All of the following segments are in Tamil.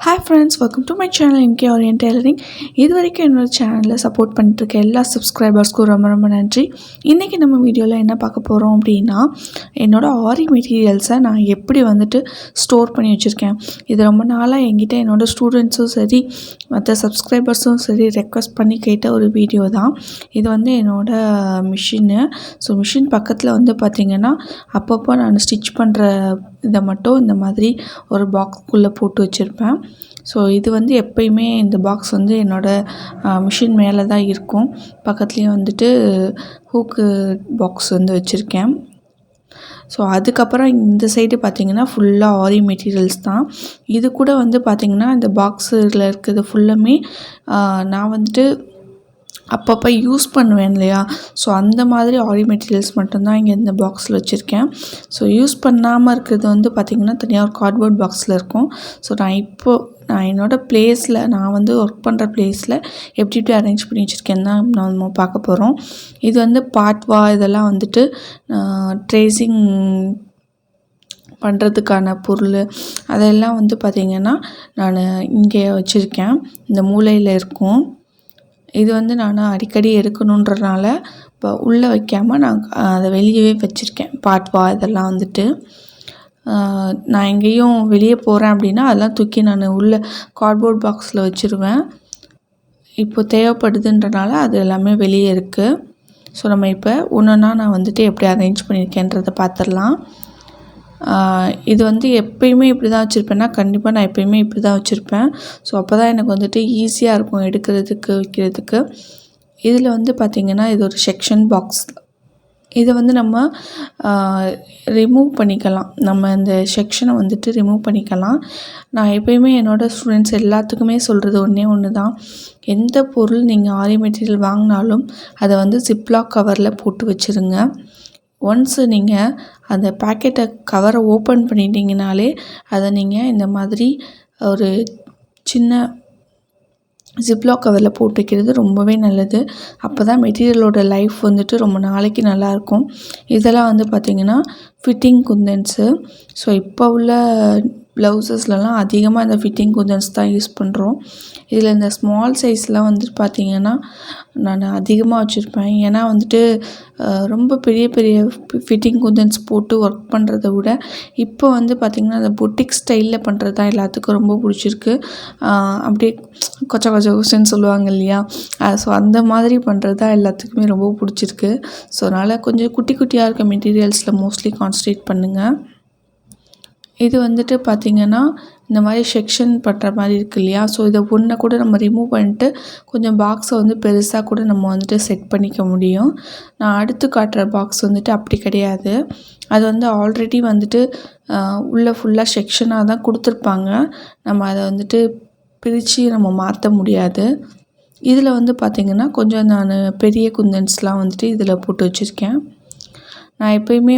Hi friends, welcome to my channel Aari Tailoring. இது வரைக்கும் என்னோட சேனலை சப்போர்ட் பண்ணிட்டு இருக்க எல்லா சப்ஸ்கிரைபர்ஸ்க்கும் ரொம்ப ரொம்ப நன்றி. இன்றைக்கி நம்ம வீடியோவில் என்ன பார்க்க போகிறோம் அப்படின்னா, என்னோடய ஆரி மெட்டீரியல்ஸை நான் எப்படி ஸ்டோர் பண்ணி வச்சுருக்கேன். இது ரொம்ப நாளாக என்கிட்ட என்னோடய ஸ்டூடெண்ட்ஸும் சரி மற்ற சப்ஸ்கிரைபர்ஸும் சரி ரெக்வஸ்ட் பண்ணி கேட்ட ஒரு வீடியோ தான். இது என்னோடய மிஷினு. ஸோ மிஷின் பக்கத்தில் பார்த்திங்கன்னா அப்பப்போ நான் ஸ்டிச் பண்ணுற இதை மட்டும் இந்த மாதிரி ஒரு பாக்ஸ்க்குள்ளே போட்டு வச்சுருப்பேன். ஸோ இது எப்பயுமே இந்த பாக்ஸ் என்னோடய மிஷின் மேலே தான் இருக்கும். பக்கத்துலேயே ஹூக்கு பாக்ஸ் வச்சுருக்கேன். ஸோ அதுக்கப்புறம் இந்த சைடு பார்த்திங்கன்னா ஃபுல்லாக ஆரி மெட்டீரியல்ஸ் தான். இது கூட பார்த்திங்கன்னா இந்த பாக்ஸில் இருக்கிறது ஃபுல்லுமே நான் அப்பப்போ யூஸ் பண்ணுவேன் இல்லையா. ஸோ அந்த மாதிரி ஆரி மெட்டீரியல்ஸ் மட்டும்தான் இங்கே இந்த பாக்ஸில் வச்சுருக்கேன். ஸோ யூஸ் பண்ணாமல் இருக்கிறது பார்த்திங்கன்னா தனியாக ஒரு கார்ட்போர்ட் பாக்ஸில் இருக்கும். ஸோ நான் என்னோடய ப்ளேஸில் நான் ஒர்க் பண்ணுற ப்ளேஸில் எப்படி அரேஞ்ச் பண்ணி வச்சுருக்கேன்னு தான் நம்ம பார்க்க போகிறோம். இது பாட்வா இதெல்லாம் ட்ரேசிங் பண்ணுறதுக்கான பொருள் அதெல்லாம் பார்த்திங்கன்னா நான் இங்கே வச்சுருக்கேன். இந்த மூலையில் இருக்கும். இது நான் அடிக்கடி எடுக்கணுன்றனால இப்போ உள்ளே வைக்காமல் நான் அதை வெளியவே வச்சுருக்கேன். பாட்வா இதெல்லாம் நான் எங்கேயும் வெளியே போகிறேன் அப்படின்னா அதெல்லாம் தூக்கி நான் உள்ளே கார்ட்போர்ட் பாக்ஸில் வச்சுருவேன். இப்போ தேவைப்படுதுன்றனால அது எல்லாமே வெளியே இருக்குது. ஸோ நம்ம இப்போ ஒன்றுன்னா நான் எப்படி அரேஞ்ச் பண்ணியிருக்கேன்றதை பார்த்துடலாம். இது எப்பயுமே இப்படி தான் வச்சுருப்பேன்னா கண்டிப்பாக நான் எப்பயுமே இப்படி தான் வச்சுருப்பேன். ஸோ அப்போ தான் எனக்கு ஈஸியாக இருக்கும் எடுக்கிறதுக்கு வைக்கிறதுக்கு. இதில் பார்த்திங்கன்னா இது ஒரு செக்ஷன் பாக்ஸ். இதை நம்ம ரிமூவ் பண்ணிக்கலாம். நம்ம இந்த செக்ஷனை ரிமூவ் பண்ணிக்கலாம். நான் எப்பயுமே என்னோடய ஸ்டூடெண்ட்ஸ் எல்லாத்துக்குமே சொல்கிறது ஒன்று தான், எந்த பொருள் நீங்கள் ஆரி மெட்டீரியல் வாங்கினாலும் அதை ஜிப்லாக் கவரில் போட்டு வச்சுருங்க. ஒன்ஸு நீங்கள் அந்த பேக்கெட்டை கவரை ஓப்பன் பண்ணிட்டீங்கனாலே அதை நீங்கள் இந்த மாதிரி ஒரு சின்ன ஜிப்லாக் கவரில் போட்டு வைக்கிறது ரொம்பவே நல்லது. அப்போ தான் மெட்டீரியலோட லைஃப் ரொம்ப நாளைக்கு நல்லாயிருக்கும். இதெல்லாம் பார்த்திங்கன்னா ஃபிட்டிங் குந்தன்ஸு. ஸோ இப்போ உள்ள ப்ளவுசஸ்லலாம் அதிகமாக இந்த ஃபிட்டிங் குந்தன்ஸ் தான் யூஸ் பண்ணுறோம். இதில் இந்த ஸ்மால் சைஸ்லாம் பார்த்திங்கன்னா நான் அதிகமாக வச்சுருப்பேன். ஏன்னா ரொம்ப பெரிய பெரிய ஃபிட்டிங் குந்தன்ஸ் போட்டு ஒர்க் பண்ணுறத விட இப்போ பார்த்திங்கன்னா அந்த பொட்டிக் ஸ்டைலில் பண்ணுறது தான் எல்லாத்துக்கும் ரொம்ப பிடிச்சிருக்கு. அப்படியே கொச்ச கொச்சன்னு சொல்லுவாங்க இல்லையா. ஸோ அந்த மாதிரி பண்ணுறது தான் எல்லாத்துக்குமே ரொம்ப பிடிச்சிருக்கு. ஸோ அதனால் கொஞ்சம் குட்டி குட்டியாக இருக்க மெட்டீரியல்ஸில் மோஸ்ட்லி கான்சன்ட்ரேட் பண்ணுங்கள். இது பார்த்திங்கன்னா இந்த மாதிரி செக்ஷன் பண்ணுற மாதிரி இருக்குது இல்லையா. ஸோ இதை ஒன்றை கூட நம்ம ரிமூவ் பண்ணிட்டு கொஞ்சம் பாக்ஸை பெருசாக கூட நம்ம செட் பண்ணிக்க முடியும். நான் அடுத்து காட்டுற பாக்ஸ் அப்படி கிடையாது. அது ஆல்ரெடி உள்ளே ஃபுல்லாக செக்ஷனாக தான் கொடுத்துருப்பாங்க. நம்ம அதை பிரித்து நம்ம மாற்ற முடியாது. இதில் பார்த்திங்கன்னா கொஞ்சம் நான் பெரிய குந்தன்ஸ்லாம் இதில் போட்டு வச்சுருக்கேன். நான் எப்பயுமே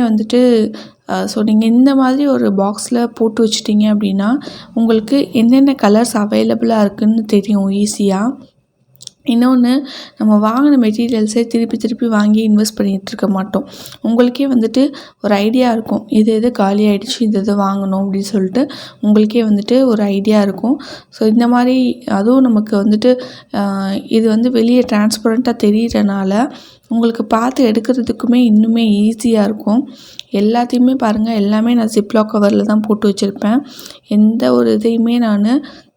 ஸோ நீங்கள் இந்த மாதிரி ஒரு பாக்ஸில் போட்டு வச்சிட்டிங்க அப்படின்னா உங்களுக்கு என்னென்ன கலர்ஸ் அவைலபிளாக இருக்குதுன்னு தெரியும் ஈஸியாக. இன்னொன்று, நம்ம வாங்கின மெட்டீரியல்ஸே திருப்பி திருப்பி வாங்கி இன்வெஸ்ட் பண்ணிகிட்ருக்க மாட்டோம். உங்களுக்கே ஒரு ஐடியா இருக்கும், இது காலி ஆகிடுச்சு, இது வாங்கணும் அப்படின்னு சொல்லிட்டு உங்களுக்கே ஒரு ஐடியா இருக்கும். ஸோ இந்த மாதிரி அதுவும் நமக்கு இது வெளியே டிரான்ஸ்பரண்ட்டாக தெரிகிறனால உங்களுக்கு பார்த்து எடுக்கிறதுக்குமே இன்னுமே ஈஸியாக இருக்கும். எல்லாத்தையுமே பாருங்கள், எல்லாமே நான் ஜிப்லாக் கவரில் தான் போட்டு வச்சுருப்பேன். எந்த ஒரு இதையுமே நான்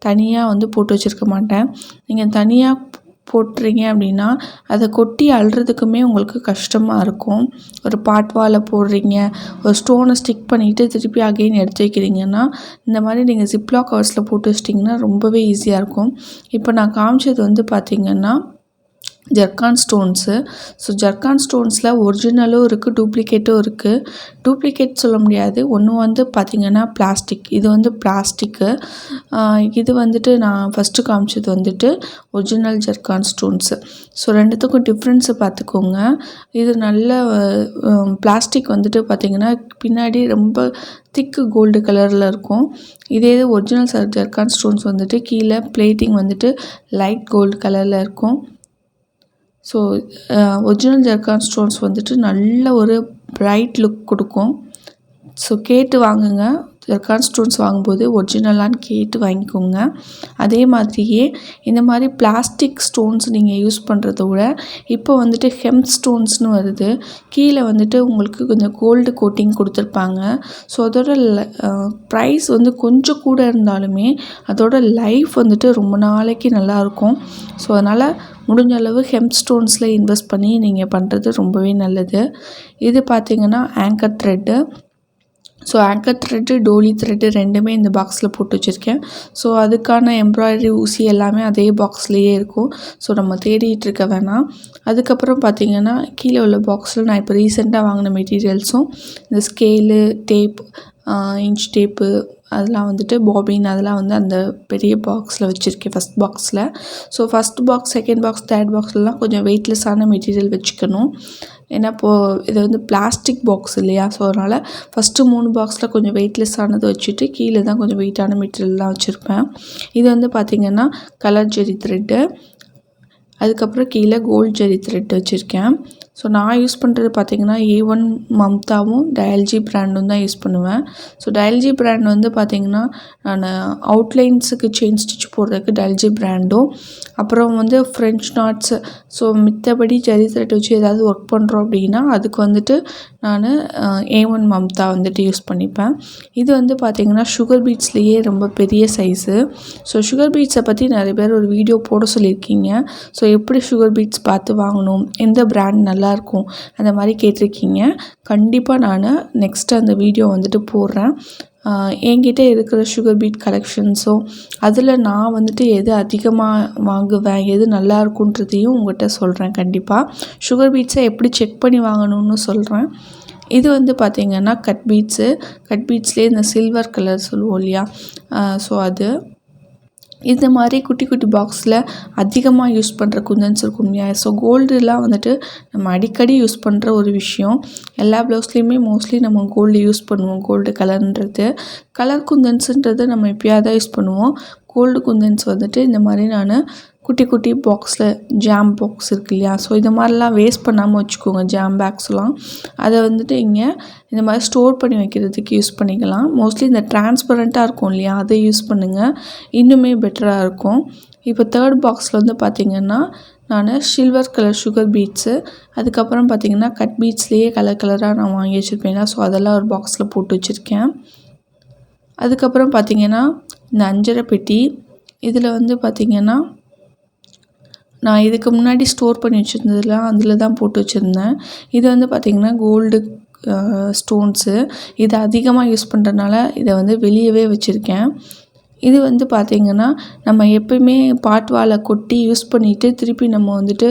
தனியாக போட்டு வச்சுருக்க மாட்டேன். நீங்கள் தனியாக போட்டுறீங்க அப்படின்னா அதை கொட்டி அள்ளுறதுக்குமே உங்களுக்கு கஷ்டமாக இருக்கும். ஒரு பாட்வாவில் போடுறீங்க, ஒரு ஸ்டோனை ஸ்டிக் பண்ணிவிட்டு திருப்பி அகைன் எடுத்து வைக்கிறீங்கன்னா இந்த மாதிரி நீங்கள் ஜிப்லாக் கவர்ஸில் போட்டு வச்சிட்டிங்கன்னா ரொம்பவே ஈஸியாக இருக்கும். இப்போ நான் காமிச்சது பார்த்திங்கன்னா ஜர்கான் ஸ்டோன்ஸு. ஸோ ஜர்கான் ஸ்டோன்ஸில் ஒரிஜினலும் இருக்குது, டூப்ளிகேட்டும் இருக்குது. டூப்ளிகேட் சொல்ல முடியாது. ஒன்று பார்த்திங்கன்னா பிளாஸ்டிக். இது பிளாஸ்டிக்கு. இது நான் ஃபஸ்ட்டு காமிச்சது ஒரிஜினல் ஜர்கான் ஸ்டோன்ஸு. ஸோ ரெண்டுத்துக்கும் டிஃப்ரென்ஸு பார்த்துக்கோங்க. இது நல்ல பிளாஸ்டிக் பார்த்திங்கன்னா பின்னாடி ரொம்ப திக்கு கோல்டு கலரில் இருக்கும். இதே ஒரிஜினல் ஜர்கான் ஸ்டோன்ஸ் கீழே பிளேட்டிங் லைட் கோல்டு கலரில் இருக்கும். ஸோ ஒரிஜினல் ஜர்கான் ஸ்டோன்ஸ் நல்ல ஒரு பிரைட் லுக் கொடுக்கும். ஸோ கேட்டு வாங்குங்க. ஜர்கான் ஸ்டோன்ஸ் வாங்கும்போது ஒரிஜினலான்னு கேட்டு வாங்கிக்கோங்க. அதே மாதிரியே இந்த மாதிரி பிளாஸ்டிக் ஸ்டோன்ஸ் நீங்கள் யூஸ் பண்ணுறத விட இப்போ வந்துட்டு ஹெம்ப் ஸ்டோன்ஸ்னு வருது. கீழே வந்துட்டு உங்களுக்கு கொஞ்சம் கோல்டு கோட்டிங் கொடுத்துருப்பாங்க. ஸோ அதோட ப்ரைஸ் வந்து கொஞ்சம் கூட இருந்தாலுமே அதோட லைஃப் வந்துட்டு ரொம்ப நாளைக்கு நல்லாயிருக்கும். ஸோ அதனால் முடிஞ்ச அளவு ஹெம்ப் ஸ்டோன்ஸில் இன்வெஸ்ட் பண்ணி நீங்கள் பண்ணுறது ரொம்பவே நல்லது. இது பார்த்திங்கன்னா anchor thread. So anchor thread, dolly thread ரெண்டுமே இந்த பாக்ஸில் போட்டு வச்சுருக்கேன். ஸோ அதுக்கான எம்ப்ராய்டரி ஊசி எல்லாமே அதே பாக்ஸ்லேயே இருக்கும். ஸோ நம்ம தேடிட்டு இருக்க வேணாம். அதுக்கப்புறம் பார்த்திங்கன்னா கீழே உள்ள பாக்ஸில் நான் இப்போ ரீசெண்டாக வாங்கின மெட்டீரியல்ஸும் இந்த ஸ்கேலு, டேப், இன்ச் டேப்பு, அதெல்லாம் வந்துட்டு பாபின், அதெல்லாம் வந்து அந்த பெரிய பாக்ஸில் வச்சுருக்கேன் ஃபஸ்ட் பாக்ஸில். So first box, second box, third பாக்ஸ்லாம் கொஞ்சம் வெயிட்லெஸ்ஸான மெட்டீரியல் வச்சுக்கணும். ஏன்னா இப்போது இது வந்து பிளாஸ்டிக் பாக்ஸ் இல்லையா? ஸோ அதனால் ஃபஸ்ட்டு 3 பாக்ஸில் கொஞ்சம் வெயிட்லெஸ்ஸானது வச்சுட்டு கீழே தான் கொஞ்சம் வெயிட்டான மெட்டீரியல்லாம் வச்சுருப்பேன். இது வந்து பார்த்திங்கன்னா கலர் ஜெரி த்ரெட்டு, அதுக்கப்புறம் கீழே கோல்ட் ஜெரி த்ரெட் வச்சுருக்கேன். ஸோ நான் யூஸ் பண்ணுறது பார்த்திங்கன்னா A1 மம்தாவும் டயல்ஜி பிராண்டும் தான் யூஸ் பண்ணுவேன். ஸோ டயல்ஜி பிராண்ட் வந்து பார்த்திங்கன்னா நான் அவுட்லைன்ஸுக்கு செயின் ஸ்டிச் போடுறதுக்கு டயல்ஜி பிராண்டும், அப்புறம் வந்து ஃப்ரெஞ்ச் நாட்ஸ், ஸோ மித்தபடி ஜெரி த்ரெட் வச்சு ஏதாவது ஒர்க் பண்ணுறோம் அப்படின்னா அதுக்கு வந்துட்டு நான் A1 மம்தா வந்துட்டு யூஸ் பண்ணிப்பேன். இது வந்து பார்த்திங்கன்னா சுகர் பீட்ஸ்லேயே ரொம்ப பெரிய சைஸு. ஸோ சுகர் பீட்ஸை பற்றி நிறைய பேர் ஒரு வீடியோ போட சொல்லியிருக்கீங்க. ஸோ எப்படி சுகர் பீட்ஸ் பார்த்து வாங்கணும், எந்த பிராண்ட் நல்லாயிருக்கும், அந்த மாதிரி கேட்டிருக்கீங்க. கண்டிப்பாக நான் நெக்ஸ்ட்டு அந்த வீடியோ வந்துட்டு போடுறேன். என்கிட்ட இருக்கிற சுகர் பீட் கலெக்ஷன்ஸும் அதில் நான் வந்துட்டு எது அதிகமாக வாங்குவேன், எது நல்லா இருக்குன்றதையும் உங்கள்கிட்ட சொல்கிறேன். கண்டிப்பாக சுகர் பீட்ஸை எப்படி செக் பண்ணி வாங்கணும்னு சொல்கிறேன். இது வந்து பார்த்திங்கன்னா கட் பீட்ஸ்லேயே இந்த சில்வர் கலர் சொல்லுவோம் இல்லையா? ஸோ அது இந்த மாதிரி குட்டி குட்டி பாக்ஸில் அதிகமாக யூஸ் பண்ணுற குந்தன்ஸ் இருக்கும் இல்லையா? ஸோ கோல்டுலாம் வந்துட்டு நம்ம அடிக்கடி யூஸ் பண்ணுற ஒரு விஷயம். எல்லா ப்ளவுஸ்லேயுமே மோஸ்ட்லி நம்ம கோல்டு யூஸ் பண்ணுவோம். கோல்டு கலர்ன்றது, கலர் குந்தன்ஸுன்றது நம்ம எப்போயாவது யூஸ் பண்ணுவோம். கோல்டு குந்தன்ஸ் வந்துட்டு இந்த மாதிரி நான் குட்டி குட்டி பாக்ஸில், ஜாம் பாக்ஸ் இருக்கு இல்லையா? ஸோ இந்த மாதிரிலாம் வேஸ்ட் பண்ணாமல் வச்சுக்கோங்க. ஜாம் பேக்ஸ்லாம் அதை வந்துட்டு இங்கே இந்த மாதிரி ஸ்டோர் பண்ணி வைக்கிறதுக்கு யூஸ் பண்ணிக்கலாம். மோஸ்ட்லி இந்த டிரான்ஸ்பரண்ட்டாக இருக்கும் இல்லையா? அதை யூஸ் பண்ணுங்கள், இன்னுமே பெட்டராக இருக்கும். இப்போ தேர்ட் பாக்ஸில் வந்து பார்த்திங்கன்னா நான் சில்வர் கலர் சுகர் பீட்ஸு, அதுக்கப்புறம் பார்த்திங்கன்னா கட் பீட்ஸ்லேயே கலர் கலராக நான் வாங்கி வச்சுருப்பேன். ஸோ அதெல்லாம் ஒரு பாக்ஸில் போட்டு வச்சுருக்கேன். அதுக்கப்புறம் பார்த்திங்கன்னா இந்த அஞ்சரை பெட்டி, இதில் வந்து பார்த்திங்கன்னா நான் இதுக்கு முன்னாடி ஸ்டோர் பண்ணி வச்சுருந்ததுலாம் அதில் தான் போட்டு வச்சுருந்தேன். இது வந்து பார்த்திங்கன்னா கோல்டு ஸ்டோன்ஸு. இதை அதிகமாக யூஸ் பண்ணுறதுனால இதை வந்து வெளியவே வச்சுருக்கேன். இது வந்து பார்த்திங்கன்னா நம்ம எப்பயுமே பாட்வாலை கொட்டி யூஸ் பண்ணிவிட்டு திருப்பி நம்ம வந்துட்டு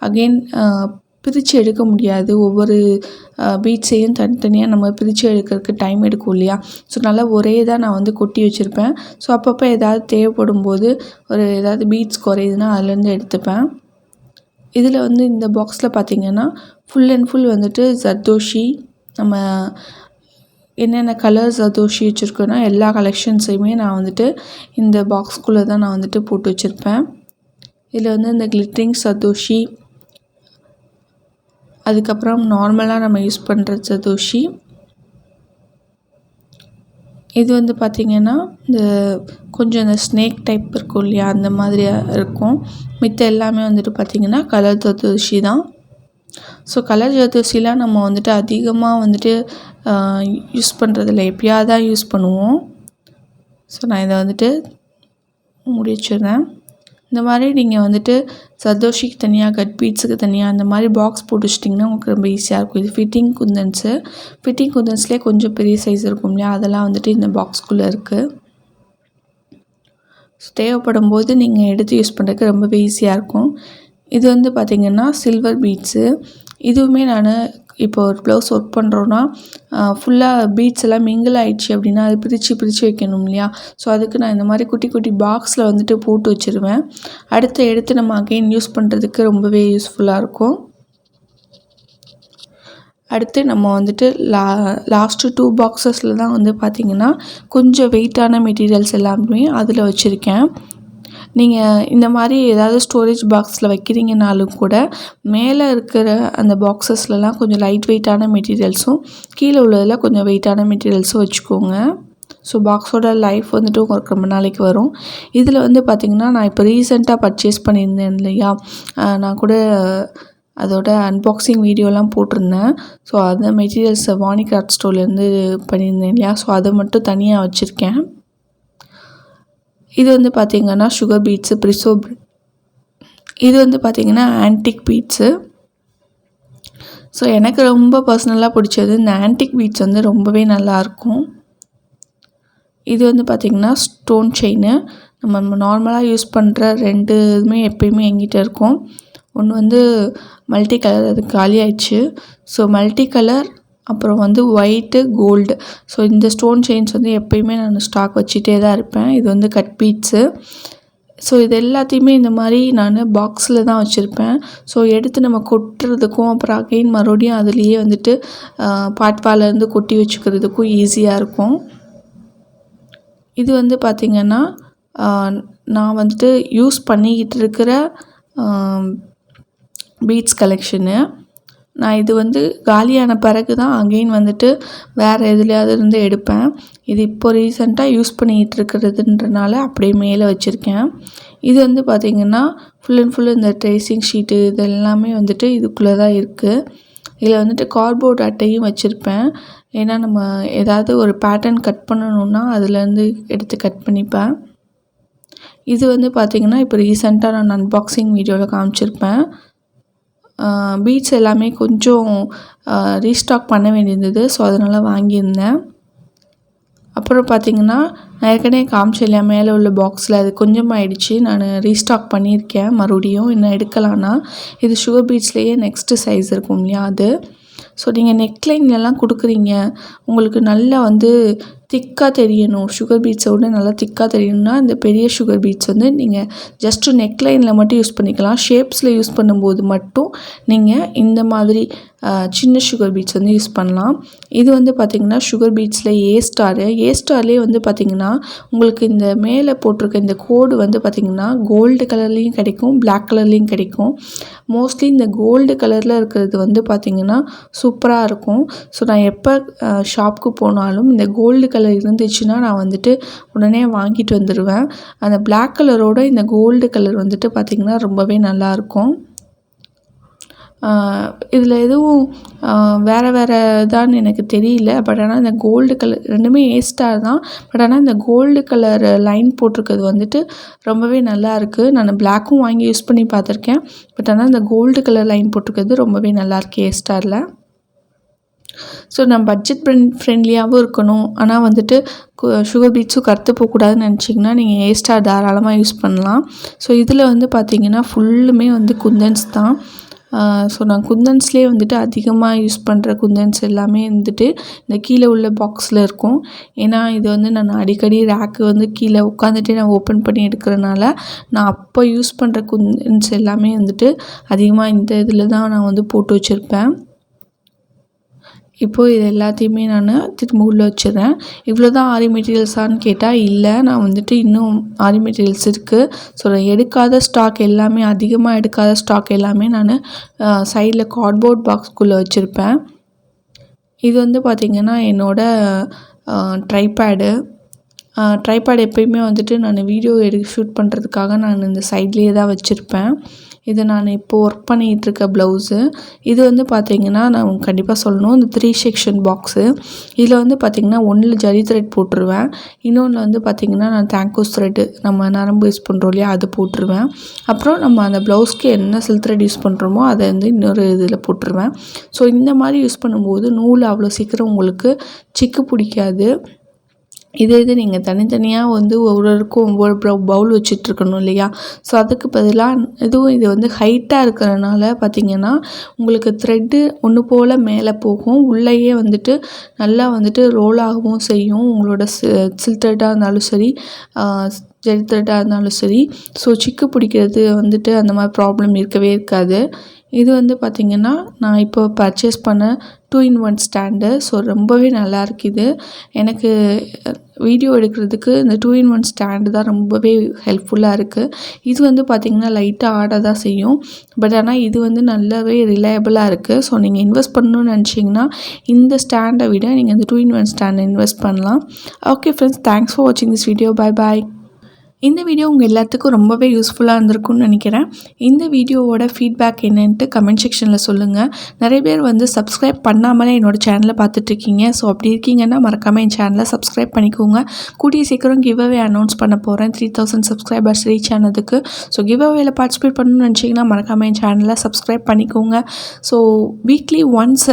அகெயின் பிரித்து எடுக்க முடியாது. ஒவ்வொரு பீட்ஸையும் தனித்தனியாக நம்ம பிரித்து எடுக்கிறதுக்கு டைம் எடுக்கும் இல்லையா? ஸோ நல்லா ஒரே தான் நான் வந்து கொட்டி வச்சுருப்பேன். ஸோ அப்பப்போ ஏதாவது தேவைப்படும் போது ஏதாவது பீட்ஸ் குறையுதுன்னா அதுலேருந்து எடுத்துப்பேன். இதில் வந்து இந்த பாக்ஸில் பார்த்திங்கன்னா ஃபுல் அண்ட் ஃபுல் வந்துட்டு ஜர்தோஷி, நம்ம என்னென்ன கலர் ஜர்தோஷி வச்சுருக்கோன்னா எல்லா கலெக்ஷன்ஸையுமே நான் வந்துட்டு இந்த பாக்ஸ்குள்ளே தான் நான் வந்துட்டு போட்டு வச்சுருப்பேன். இதில் வந்து இந்த கிளிட்டரிங் ஜர்தோஷி, அதுக்கப்புறம் நார்மலாக நம்ம யூஸ் பண்ணுற ஜர்தோஷி, இது வந்து பார்த்திங்கன்னா இந்த கொஞ்சம் இந்த ஸ்னேக் டைப் இருக்கும் இல்லையா? அந்த மாதிரியாக இருக்கும். மித்த எல்லாமே வந்துட்டு பார்த்திங்கன்னா கலர் ஜர்தோஷி தான். ஸோ கலர் ஜர்தோஷிலாம் நம்ம வந்துட்டு அதிகமாக வந்துட்டு யூஸ் பண்ணுறதில்ல, எப்பயாவது தான் யூஸ் பண்ணுவோம். ஸோ நான் இதை வந்துட்டு முடிச்சிடுறேன். இந்த மாதிரி நீங்கள் வந்துட்டு ஜர்தோஷிக்கு தனியாக, கட் பீட்ஸுக்கு தனியாக அந்த மாதிரி பாக்ஸ் போட்டு வச்சிட்டிங்கன்னா உங்களுக்கு ரொம்ப ஈஸியாக இருக்கும். இது ஃபிட்டிங் குந்தன்ஸ்லேயே கொஞ்சம் பெரிய சைஸ் இருக்கும் இல்லையா? அதெல்லாம் வந்துட்டு இந்த பாக்ஸ்குள்ளே இருக்குது. ஸோ தேவைப்படும் போது நீங்கள் எடுத்து யூஸ் பண்ணுறதுக்கு ரொம்பவே ஈஸியாக இருக்கும். இது வந்து பார்த்திங்கன்னா சில்வர் பீட்ஸு. இதுவுமே நான் இப்போ ஒரு ப்ளவுஸ் ஒர்க் பண்ணுறோன்னா ஃபுல்லாக பீட்ஸ் எல்லாம் மிங்கிள் ஆகிடுச்சு அப்படின்னா அது பிரித்து வைக்கணும் இல்லையா? ஸோ அதுக்கு நான் இந்த மாதிரி குட்டி குட்டி பாக்ஸில் வந்துட்டு போட்டு வச்சுருவேன். எடுத்து நம்ம அகெயின் யூஸ் பண்ணுறதுக்கு ரொம்பவே யூஸ்ஃபுல்லாக இருக்கும். அடுத்து நம்ம வந்துட்டு லாஸ்ட்டு 2 பாக்ஸஸில் தான் வந்து பார்த்திங்கன்னா கொஞ்சம் வெயிட்டான மெட்டீரியல்ஸ் எல்லாமே அதில் வச்சுருக்கேன். நீங்கள் இந்த மாதிரி ஏதாவது ஸ்டோரேஜ் பாக்ஸில் வைக்கிறீங்கனாலும் கூட மேலே இருக்கிற அந்த பாக்ஸஸ்லலாம் கொஞ்சம் லைட் வெயிட்டான மெட்டீரியல்ஸும் கீழே உள்ளதில் கொஞ்சம் வெயிட்டான மெட்டீரியல்ஸும் வச்சுக்கோங்க. ஸோ பாக்ஸோட லைஃப் வந்துட்டு உங்களுக்கு ரொம்ப நாளைக்கு வரும். இதில் வந்து பார்த்திங்கன்னா நான் இப்போ ரீசெண்டாக பர்ச்சேஸ் பண்ணியிருந்தேன் இல்லையா, நான் கூட அதோட அன்பாக்சிங் வீடியோலாம் போட்டிருந்தேன். ஸோ அந்த மெட்டீரியல்ஸை வாணி கிராஃப்ட் ஸ்டோர்லேருந்து பண்ணியிருந்தேன் இல்லையா, ஸோ அதை மட்டும் தனியாக வச்சுருக்கேன். இது வந்து பார்த்திங்கன்னா சுகர் பீட்ஸு பிரிசோ. இது வந்து பார்த்திங்கன்னா ஆன்டிக் பீட்ஸு. ஸோ எனக்கு ரொம்ப பர்சனலாக பிடிச்சது இந்த ஆன்டிக் பீட்ஸ் வந்து ரொம்பவே நல்லாயிருக்கும். இது வந்து பார்த்திங்கன்னா ஸ்டோன் செயின். நம்ம நார்மலாக யூஸ் பண்ணுற 2 இதுவுமே எப்பயுமே எங்கிட்ட இருக்கும். ஒன்று வந்து மல்டி கலர், அது காலி ஆயிடுச்சு. ஸோ மல்டி கலர், அப்புறம் வந்து ஒயிட்டு கோல்டு. ஸோ இந்த ஸ்டோன் செயின்ஸ் வந்து எப்பயுமே நான் ஸ்டாக் வச்சுட்டே தான் இருப்பேன். இது வந்து கட் பீட்ஸு. ஸோ இது எல்லாத்தையுமே இந்த மாதிரி நான் பாக்ஸில் தான் வச்சுருப்பேன். ஸோ எடுத்து நம்ம கொட்டுறதுக்கும் அப்புறம் அகைன் மறுபடியும் அதுலேயே வந்துட்டு பாட்பாலேருந்து கொட்டி வச்சுக்கிறதுக்கும் ஈஸியாக இருக்கும். இது வந்து பார்த்திங்கன்னா நான் வந்துட்டு யூஸ் பண்ணிக்கிட்டு இருக்கிற பீட்ஸ் கலெக்ஷனு. நான் இது வந்து காலியான பிறகு தான் அகெயின் வந்துட்டு வேறு எதுலையாவது இருந்து எடுப்பேன். இது இப்போ ரீசெண்டாக யூஸ் பண்ணிக்கிட்டு இருக்கிறதுன்றனால அப்படியே மேலே வச்சுருக்கேன். இது வந்து பார்த்திங்கன்னா ஃபுல் அண்ட் ஃபுல் இந்த ட்ரேசிங் ஷீட்டு இது எல்லாமே வந்துட்டு இதுக்குள்ளே தான் இருக்குது. இதில் வந்துட்டு கார்ட்போர்ட் அட்டையும் வச்சுருப்பேன். ஏன்னா நம்ம ஏதாவது ஒரு பேட்டர்ன் கட் பண்ணணுன்னா அதுலேருந்து எடுத்து கட் பண்ணிப்பேன். இது வந்து பார்த்திங்கன்னா இப்போ ரீசெண்டாக நான் அன்பாக்சிங் வீடியோவில் காமிச்சிருப்பேன். பீட்ஸ் எல்லாமே கொஞ்சம் ரீஸ்டாக் பண்ண வேண்டியிருந்தது. ஸோ அதனால் வாங்கியிருந்தேன். அப்புறம் பார்த்திங்கன்னா நான் ஏற்கனவே காமிச்சேன் இல்லையா மேலே உள்ள பாக்ஸில், அது கொஞ்சமாகிடுச்சு. நான் ரீஸ்டாக் பண்ணியிருக்கேன் மறுபடியும் இன்னும் எடுக்கலான்னா. இது சுகர் பீட்ஸ்லேயே நெக்ஸ்ட்டு சைஸ் இருக்கும் இல்லையா அது. ஸோ நீங்கள் நெக்லைன்லலாம் கொடுக்குறீங்க, உங்களுக்கு நல்லா வந்து திக்காக தெரியணும், சுகர் பீட்ஸோட நல்லா திக்காக தெரியணும்னா இந்த பெரிய சுகர் பீட்ஸ் வந்து நீங்கள் ஜஸ்ட்டு நெக்லைனில் மட்டும் யூஸ் பண்ணிக்கலாம். ஷேப்ஸில் யூஸ் பண்ணும்போது மட்டும் நீங்கள் இந்த மாதிரி சின்ன சுகர் பீட்ஸ் வந்து யூஸ் பண்ணலாம். இது வந்து பார்த்திங்கன்னா சுகர் பீட்ஸில் ஏ ஸ்டார்லேயே வந்து பார்த்திங்கன்னா உங்களுக்கு இந்த மேலே போட்டிருக்க இந்த கோடு வந்து பார்த்திங்கன்னா கோல்டு கலர்லேயும் கிடைக்கும், பிளாக் கலர்லேயும் கிடைக்கும். மோஸ்ட்லி இந்த கோல்டு கலரில் இருக்கிறது வந்து பார்த்திங்கன்னா சூப்பராக இருக்கும். ஸோ நான் எப்போ ஷாப்புக்கு போனாலும் இந்த கோல்டு கலர் இருந்துச்சுன்னா நான் வந்துட்டு உடனே வாங்கிட்டு வந்துடுவேன். அந்த பிளாக் கலரோட இந்த கோல்டு கலர் வந்துட்டு பார்த்திங்கன்னா ரொம்பவே நல்லாயிருக்கும். இதில் எதுவும் வேறு தான்னு எனக்கு தெரியல. பட் ஆனால் இந்த கோல்டு கலர் ரெண்டுமே ஏ ஸ்டார் தான். பட் ஆனால் இந்த கோல்டு கலர் லைன் போட்டிருக்கிறது வந்துட்டு ரொம்பவே நல்லாயிருக்கு. நான் பிளாக்கும் வாங்கி யூஸ் பண்ணி பார்த்துருக்கேன். பட் ஆனால் இந்த கோல்டு கலர் லைன் போட்டிருக்கிறது ரொம்பவே நல்லாயிருக்கு ஏ ஸ்டாரில். ஸோ நான் பட்ஜெட் ஃப்ரெண்ட்லியாகவும் இருக்கணும், ஆனால் வந்துட்டு சுகர் பீட்ஸும் கருத்து போகக்கூடாதுன்னு நினச்சிங்கன்னா நீங்கள் ஏ ஸ்டார் தாராளமாக யூஸ் பண்ணலாம். ஸோ இதில் வந்து பார்த்திங்கன்னா ஃபுல்லுமே வந்து குந்தன்ஸ் தான். ஸோ நான் குந்தன்ஸ்லேயே வந்துட்டு அதிகமாக யூஸ் பண்ணுற குந்தன்ஸ் எல்லாமே வந்துட்டு இந்த கீழே உள்ள பாக்ஸில் இருக்கும். ஏன்னா இது வந்து நான் அடிக்கடி ரேக்கு வந்து கீழே உட்காந்துட்டே நான் ஓப்பன் பண்ணி எடுக்கிறனால நான் அப்போ யூஸ் பண்ணுற குந்தன்ஸ் எல்லாமே வந்துட்டு அதிகமாக இந்த இதில் தான் நான் வந்து போட்டு வச்சுருப்பேன். இப்போது இது எல்லாத்தையுமே நான் திரும்ப உள்ளே வச்சிடுறேன். இவ்வளோ தான் ஆரி மெட்டீரியல்ஸான்னு கேட்டால் இல்லை, நான் வந்துட்டு இன்னும் ஆரி மெட்டீரியல்ஸ் இருக்குது. ஸோ நான் எடுக்காத ஸ்டாக் எல்லாமே, அதிகமாக எடுக்காத ஸ்டாக் எல்லாமே நான் சைடில் கார்ட்போர்ட் பாக்ஸ்குள்ளே வச்சுருப்பேன். இது வந்து பார்த்திங்கன்னா என்னோடய ட்ரைபேடு எப்பயுமே வந்துட்டு நான் வீடியோ ஷூட் பண்ணுறதுக்காக நான் இந்த சைட்லேயே தான் வச்சுருப்பேன். இது நான் இப்போது ஒர்க் பண்ணிகிட்ருக்க ப்ளவுஸு. இது வந்து பார்த்திங்கன்னா நான் கண்டிப்பாக சொல்லணும், இந்த 3 செக்ஷன் பாக்ஸு. இதில் வந்து பார்த்திங்கன்னா ஒன்றில் ஜரி த்ரெட் போட்டுருவேன், இன்னொன்று வந்து பார்த்திங்கன்னா நான் தேங்கோஸ் த்ரெட்டு நம்ம நரம்பு யூஸ் பண்ணுறோம் இல்லையா அது போட்டுருவேன். அப்புறம் நம்ம அந்த ப்ளவுஸ்க்கு என்ன சில்க் த்ரெட் யூஸ் பண்ணுறோமோ அதை வந்து இன்னொரு இதில் போட்டுருவேன். ஸோ இந்த மாதிரி யூஸ் பண்ணும்போது நூல் அவ்வளோ சீக்கிரம் உங்களுக்கு சிக்கு பிடிக்காது. இது நீங்கள் தனித்தனியாக வந்து ஒவ்வொருக்கும் ஒவ்வொரு பவுல் வச்சிட்ருக்கணும் இல்லையா. ஸோ அதுக்கு பதிலாக இது வந்து ஹைட்டாக இருக்கிறனால பார்த்திங்கன்னா உங்களுக்கு த்ரெட்டு ஒன்று போல் மேலே போகும், உள்ளேயே வந்துட்டு நல்லா வந்துட்டு ரோல் ஆகவும் செய்யும். உங்களோட சில்க் த்ரெட்டாக இருந்தாலும் சரி, ஜெல் த்ரெட்டாக இருந்தாலும் சரி. ஸோ சிக்கு பிடிக்கிறது வந்துட்டு அந்த மாதிரி ப்ராப்ளம் இருக்கவே இருக்காது. இது வந்து பார்த்திங்கன்னா நான் இப்போ பர்ச்சேஸ் பண்ண 2-in-1 ஸ்டாண்டு. ஸோ ரொம்பவே நல்லாயிருக்கு இது. எனக்கு வீடியோ எடுக்கிறதுக்கு இந்த 2-in-1 ஸ்டாண்டு தான் ரொம்பவே ஹெல்ப்ஃபுல்லாக இருக்குது. இது வந்து பார்த்திங்கன்னா லைட்டாக ஆட தான் செய்யும். பட் ஆனால் இது வந்து நல்லாவே ரிலையபிளாக இருக்குது. ஸோ நீங்கள் இன்வெஸ்ட் பண்ணணும்னு நினச்சிங்கன்னா இந்த ஸ்டாண்டை விட நீங்கள் இந்த 2-in-1 ஸ்டாண்டை இன்வெஸ்ட் பண்ணலாம். ஓகே ஃப்ரெண்ட்ஸ், தேங்க்ஸ் ஃபார் வாட்சிங் திஸ் வீடியோ. Bye bye. இந்த வீடியோ உங்கள் எல்லாத்துக்கும் ரொம்பவே யூஸ்ஃபுல்லாக இருந்திருக்கும்னு நினைக்கிறேன். இந்த வீடியோவோட ஃபீட்பேக் என்னன்ட்டு கமெண்ட் செக்ஷனில் சொல்லுங்கள். நிறைய பேர் வந்து சப்ஸ்கிரைப் பண்ணாமலே என்னோடய சேனலை பார்த்துட்ருக்கீங்க. ஸோ அப்படி இருக்கீங்கன்னா மறக்காமல் என் சேனலை சப்ஸ்கிரைப் பண்ணிக்கோங்க. கூடிய சீக்கிரம் கிவ் அவே அனௌன்ஸ் பண்ண போகிறேன். 3000 சப்ஸ்கிரைபர்ஸ் ரீச் ஆனதுக்கு. ஸோ கிவ் அவேல பார்ட்டிசிபேட் பண்ணணும்னு நினச்சிங்கன்னா மறக்காமல் என் சேனலை சப்ஸ்கிரைப் பண்ணிக்கோங்க. ஸோ வீக்லி ஒன்ஸ்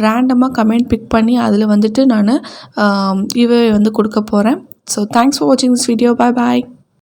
ரேண்டமாக கமெண்ட் பிக் பண்ணி அதில் வந்துட்டு நான் கிவ் அவே வந்து கொடுக்க போகிறேன். So thanks for watching this video. Bye bye.